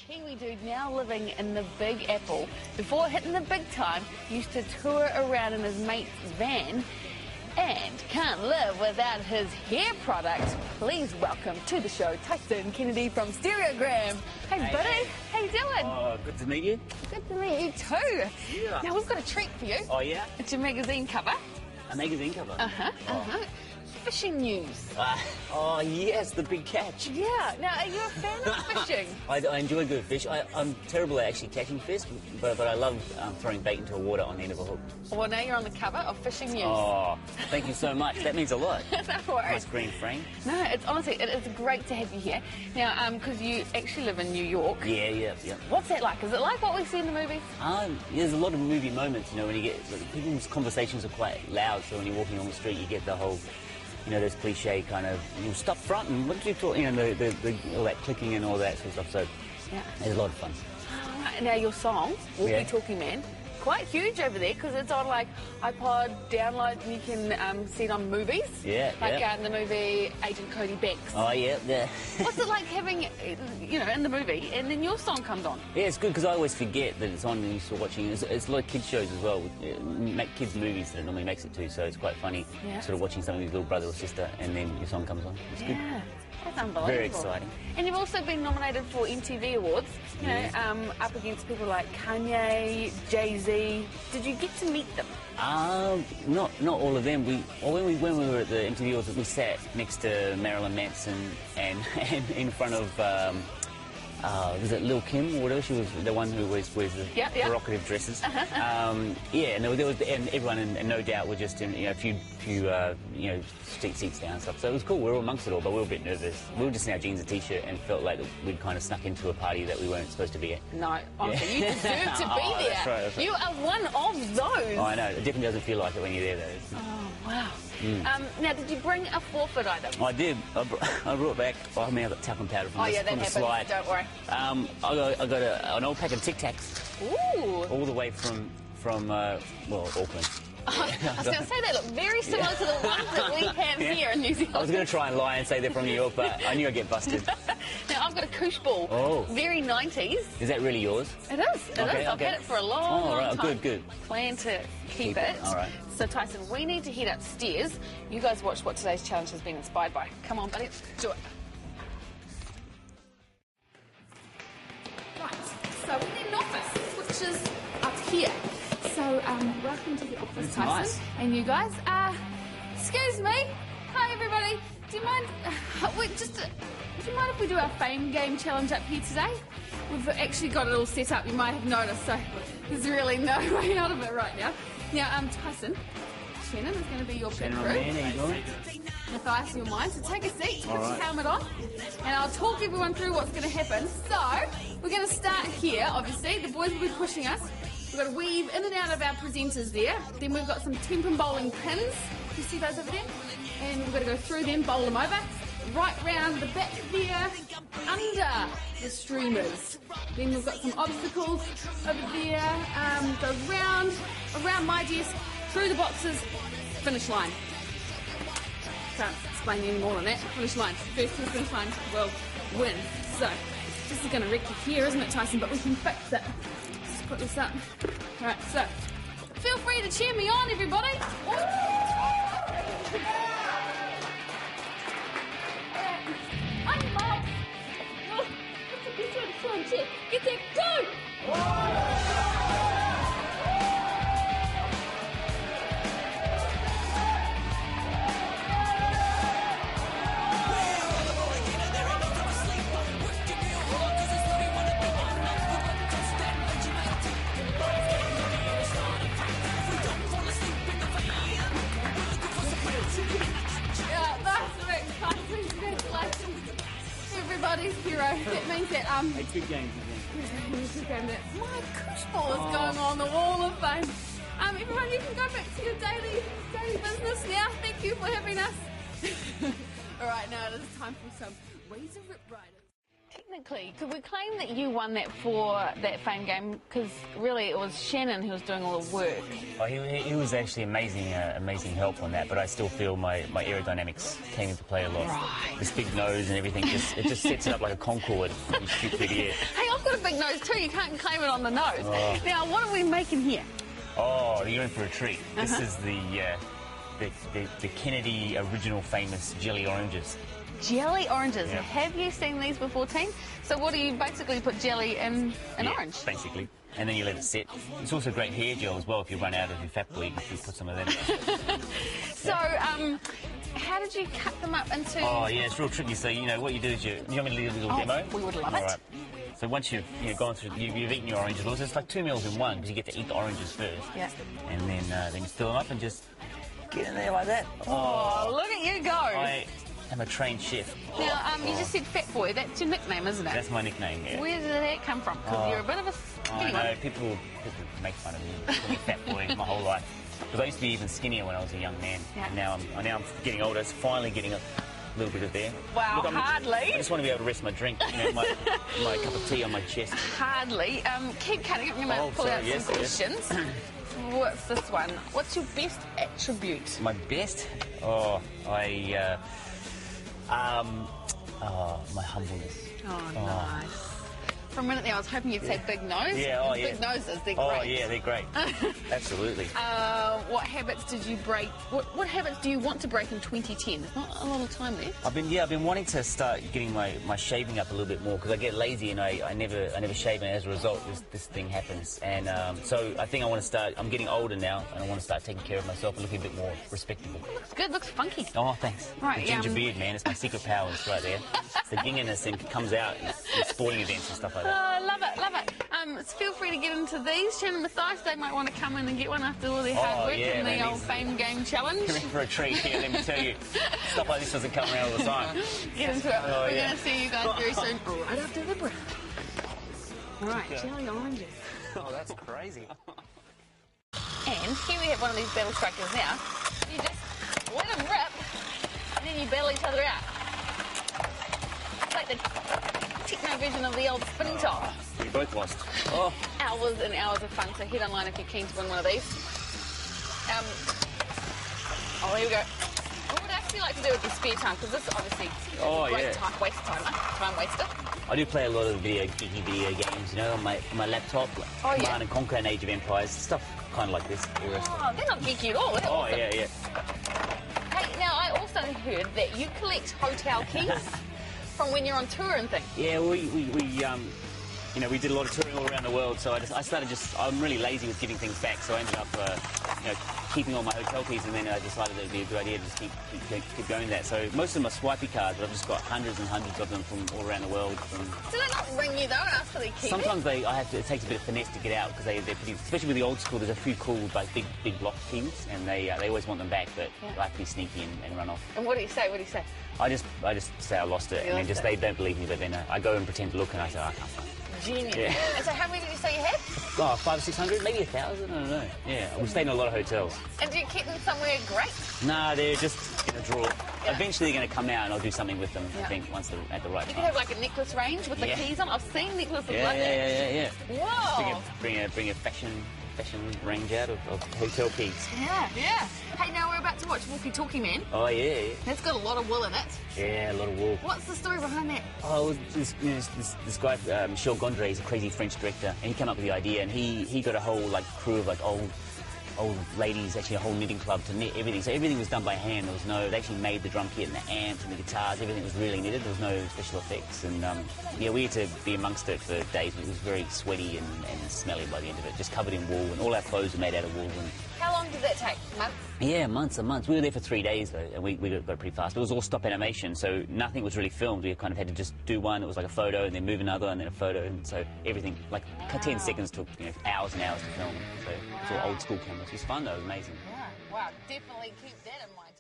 Kiwi dude now living in the Big Apple. Before hitting the big time, used to tour around in his mate's van and can't live without his hair products. Please welcome to the show Tyson Kennedy from Stereogram. Hey buddy, how you doing? Oh, good to meet you. Good to meet you too. Yeah. Now we've got a treat for you. Oh yeah? It's your magazine cover. A magazine cover? Fishing news. Oh yes, the big catch. Yeah. Now, are you a fan of fishing? I enjoy good fish. I'm terrible at actually catching fish, but I love throwing bait into water on the end of a hook. Well, now you're on the cover of Fishing News. Oh, thank you so much. That means a lot. No worries. Nice green frame. No, it's honestly, it is great to have you here. Now, because you actually live in New York. Yeah. What's that like? Is it like what we see in the movies? There's a lot of movie moments, you know, when you get, people's conversations are quite loud, so when you're walking on the street, you get the whole, you know, those cliche kind of, you stop front and what do you talk, you know, all that clicking and all that sort of stuff, so yeah, it's a lot of fun. Now your song, Walkie Talkie Man, quite huge over there because it's on like iPod download and you can see it on movies. Yeah, like in the movie Agent Cody Banks. Oh yeah. What's it like having, you know, in the movie and then your song comes on? Yeah, it's good because I always forget that it's on and you're still watching. It's a lot of kids shows as well, make kids movies that it normally makes it too, so it's quite funny sort of watching something with your little brother or sister and then your song comes on. It's good. That's unbelievable. Very exciting. And you've also been nominated for MTV Awards, you know, up against people like Kanye, Jay-Z. Did you get to meet them? Not all of them. When we were at the MTV Awards, we sat next to Marilyn Manson and in front of was it Lil' Kim or whatever? She was the one who always wears the provocative dresses. And there was and everyone and No Doubt were just in, you know, a few you know, seats down and stuff. So it was cool. We were amongst it all, but we were a bit nervous. We were just in our jeans and t-shirt and felt like we'd kind of snuck into a party that we weren't supposed to be at. No, honestly, you deserve to be there. That's right. You are one of those. Oh, I know. It definitely doesn't feel like it when you're there, though. Oh, wow. Now, did you bring a forfeit item? I did. I brought back. I mean, I got talcum powder from that the happens. slide. Don't worry. I got an old pack of Tic Tacs. Ooh. All the way from well, Auckland. I was going to say they look very similar to the ones that we have here in New Zealand. I was going to try and lie and say they're from New York, but I knew I'd get busted. Now, I've got a koosh ball. Oh. Very 90s. Is that really yours? It is. It is. I've had it for a long time. Good. Plan to keep it. All right. So, Tyson, we need to head upstairs. You guys watch what today's challenge has been inspired by. Come on, buddy. Do it. Right. So, we're in an office, which is up here. So, welcome to the office, Tyson. Nice. And you guys. Excuse me. Hi, everybody. Do you mind? Do you mind if we do our fame game challenge up here today? We've actually got it all set up. You might have noticed. So, there's really no way out of it right now. Now, Tyson, Shannon is going to be your pit crew. If I ask your mind, so take a seat, put your helmet on, and I'll talk everyone through what's going to happen. So, we're going to start here, obviously. The boys will be pushing us. We've got to weave in and out of our presenters there. Then we've got some Tempin bowling pins. You see those over there? And we've got to go through them, bowl them over. Right round the back there, under the streamers. Then we've got some obstacles over there. Go around my desk, through the boxes, finish line. Can't explain any more than that. Finish line. First to the finish line will win. So, this is going to wreck you here, isn't it, Tyson? But we can fix it. Let's put this up. Alright, so, feel free to cheer me on, everybody. Get there, go! Yeah, that's right. Congratulations. Everybody's hero. That means that Good game. my koosh ball is going on the wall of fame. Everyone, you can go back to your daily business now. Thank you for having us. All right, now it is time for some Razor Rip Riders. Technically, could we claim that you won that for that fame game? Because really it was Shannon who was doing all the work. Oh, he was actually amazing help on that, but I still feel my aerodynamics came into play a lot. Right. This big nose and everything, it just sets it up like a Concorde when you shoot through the air. Hey, I've I've got a big nose too. You can't claim it on the nose. Oh. Now, what are we making here? Oh, you're in for a treat. This is the Kennedy original famous jelly oranges. Jelly oranges. Yep. Have you seen these before, team? So what do you basically put jelly in an orange? Basically. And then you let it sit. It's also great hair gel as well. If you run out of your fat boy, you can put some of that in. So, how did you cut them up into... Oh, yeah, it's real tricky. So, you know, what you do is you want me to do a little demo? We would love All it. right. So once you've gone through, you've eaten your oranges, it's like 2 meals in one because you get to eat the oranges first. Yeah. And then you fill them up and just get in there like that. Oh, look at you go. I am a trained chef. Now, you just said Fat Boy. That's your nickname, isn't it? That's my nickname, yeah. Where did that come from? Because you're a bit of a I skinny know, one. people make fun of me, call me Fat Boy my whole life. Because I used to be even skinnier when I was a young man. Yeah. And now I'm getting older. It's finally getting a little bit of there. Wow, Look, hardly. I just want to be able to rest my drink, my cup of tea on my chest. Hardly. Keep cutting it. I'm going to pull out some questions. What's this one? What's your best attribute? My best? Oh, my humbleness. Oh, nice. For a minute there, I was hoping you'd say big nose. Yeah, oh, yeah. Big noses, they're great. Oh, yeah, they're great. Absolutely. What habits did you break? What habits do you want to break in 2010? There's not a lot of time left. I've been wanting to start getting my shaving up a little bit more because I get lazy and I never shave, and as a result this thing happens. And so I think I want to start. I'm getting older now, and I want to start taking care of myself and looking a bit more respectable. Looks good. Looks funky. Oh, thanks. Right, the ginger beard, man. It's my secret powers right there. It's the ginginess and comes out in sporting events and stuff like that. Oh, love it, love it. Feel free to get into these. Shannon Mathias, they might want to come in and get one after all their hard work in the old Fame Game Challenge. You're in for a treat here, let me tell you. Stuff like this doesn't come around all the time. Get into it. We're going to see you guys very soon, right after the break. All right, jelly oranges. Oh, that's crazy. And here we have one of these battle strikers now. You just let them rip, and then you battle each other out. It's like the techno version of the old spinning top. We both lost. Oh. Hours and hours of fun, so head online if you're keen to win one of these. Oh, here we go. What would I actually like to do with your spare time? Because this obviously is a great time waster. I do play a lot of geeky video games, you know, on my laptop, like Command and Conquer and Age of Empires, stuff kind of like this. Oh, they're not geeky at all. They're awesome. Yeah. Hey, now I also heard that you collect hotel keys from when you're on tour and things. Yeah, we did a lot of touring all around the world, so I'm really lazy with giving things back, so I ended up, keeping all my hotel keys, and then I decided it would be a good idea to just keep going that. So most of them are swipey cards, but I've just got hundreds and hundreds of them from all around the world. Do they not ring you though and ask for their keys? Sometimes it takes a bit of finesse to get out because they're pretty, especially with the old school. There's a few cool like big block keys, and they always want them back, but I like to be sneaky and run off. And what do you say? I just say I lost it, and then they don't believe me, but then I go and pretend to look, and I say I can't find it. Genius. Yeah. And so how many did you say you had? Oh, 500 or 600, maybe 1,000, I don't know. Yeah, we stayed in a lot of hotels. And do you keep them somewhere great? Nah, they're just in a drawer. Yeah. Eventually they're going to come out and I'll do something with them, I think, once they're at the right time. You could have like a necklace range with the keys on. I've seen necklaces like that. Yeah. Whoa. Bring a fashion range out of hotel keys. Yeah. Hey, now we're about to watch Walkie Talkie Man. Oh, yeah. That's got a lot of wool in it. Yeah, a lot of wool. What's the story behind that? Oh, this guy, Michel Gondry, is a crazy French director, and he came up with the idea, and he got a whole crew of old ladies, actually a whole knitting club to knit everything. So everything was done by hand. They actually made the drum kit and the amps and the guitars. Everything was really knitted. There was no special effects. And we had to be amongst it for days. It was very sweaty and smelly by the end of it. Just covered in wool, and all our clothes were made out of wool. How long did that take? Months? Yeah, months and months. We were there for 3 days though, and we got pretty fast. But it was all stop animation, so nothing was really filmed. We kind of had to just do one. It was like a photo, and then move another, and then a photo, and so everything, 10 seconds took hours and hours to film. So it's all old school cameras. It was fun though. It was amazing. Wow, definitely keep that in mind too.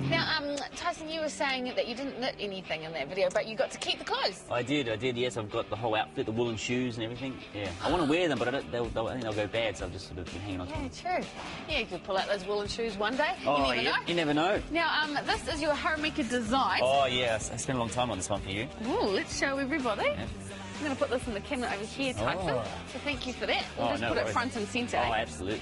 Now, Tyson, you were saying that you didn't knit anything in that video, but you got to keep the clothes. I did, yes. I've got the whole outfit, the woolen shoes and everything. Yeah. I want to wear them, but I think they'll go bad, so I've just sort of been hanging on to them. Yeah, true. Yeah, you could pull out those woolen shoes one day. Oh, you never know. You never know. Now, this is your homemaker design. Oh, yeah. I spent a long time on this one for you. Ooh, let's show everybody. Yeah. I'm going to put this in the cabinet over here, Tyson. So thank you for that. We'll just no put worries. it front and centre. Oh, absolutely.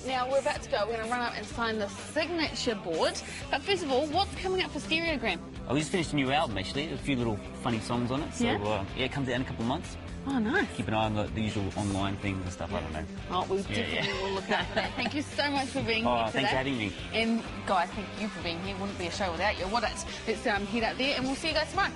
Now, we're about to go. We're going to run up and sign the signature board. But first of all, what's coming up for Stereogram? We just finished a new album, actually. A few little funny songs on it. So, yeah, it comes out in a couple of months. Oh, nice. Keep an eye on the usual online things and stuff. I don't know. Oh, we definitely will look out for that. Thank you so much for being here today. Thanks for having me. And guys, thank you for being here. Wouldn't be a show without you, would it? Let's head out there and we'll see you guys tomorrow.